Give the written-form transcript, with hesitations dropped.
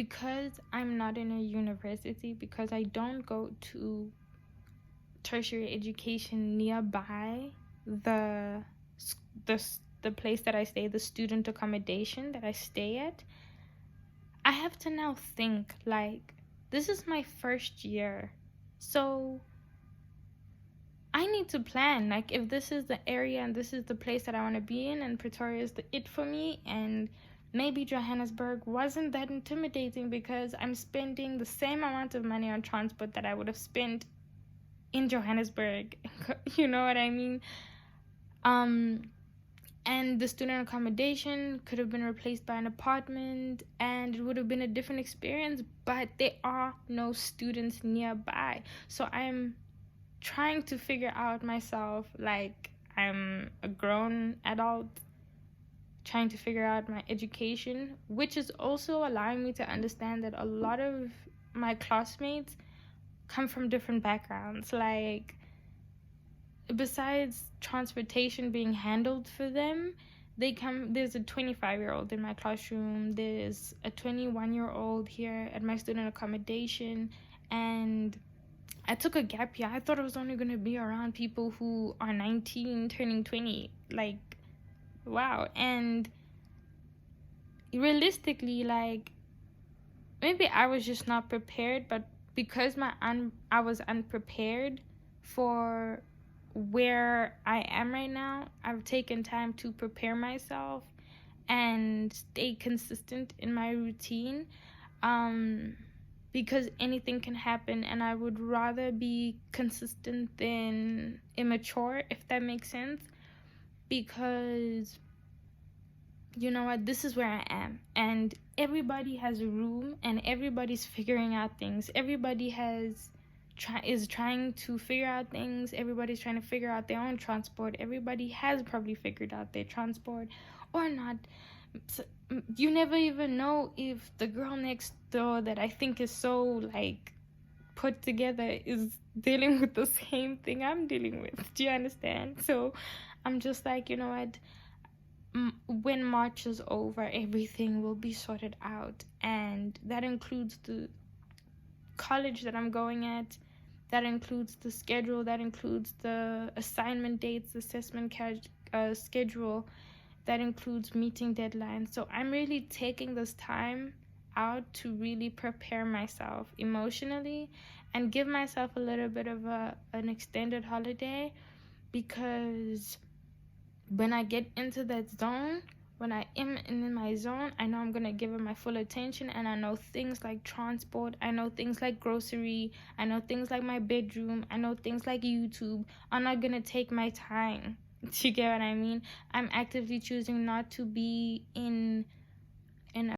because I'm not in a university, because I don't go to tertiary education nearby the the the place that I stay, the student accommodation that I stay at, I have to now think like, this is my first year, so I need to plan. Like, if this is the area and this is the place that I want to be in, and Pretoria is the it for me, and maybe Johannesburg wasn't that intimidating because I'm spending the same amount of money on transport that I would have spent in Johannesburg. You know what I mean? And the student accommodation could have been replaced by an apartment, and it would have been a different experience, but there are no students nearby. So I'm trying to figure out myself, like, I'm a grown adult trying to figure out my education, which is also allowing me to understand that a lot of my classmates come from different backgrounds. Like, besides transportation being handled for them, there's a 25-year-old in my classroom, there's a 21-year-old here at my student accommodation, and I took a gap year. I thought I was only going to be around people who are 19 turning 20. Like, wow. And realistically, like, maybe I was just not prepared, but because I was unprepared for where I am right now, I've taken time to prepare myself and stay consistent in my routine. Because anything can happen, and I would rather be consistent than immature, if that makes sense. Because, you know what, this is where I am, and everybody has a room, and everybody's figuring out things. Everybody is trying to figure out things. Everybody's trying to figure out their own transport. Everybody has probably figured out their transport or not. So, you never even know if the girl next door that I think is so, like, put together is dealing with the same thing I'm dealing with. Do you understand? So I'm just like, you know what, when March is over, everything will be sorted out, and that includes the college that I'm going at, that includes the schedule, that includes the assignment dates, assessment schedule, that includes meeting deadlines. So I'm really taking this time out to really prepare myself emotionally and give myself a little bit of an extended holiday, because when I get into that zone, when I am in my zone, I know I'm going to give it my full attention, and I know things like transport, I know things like grocery, I know things like my bedroom, I know things like YouTube are not going to take my time. Do you get what I mean? I'm actively choosing not to be in a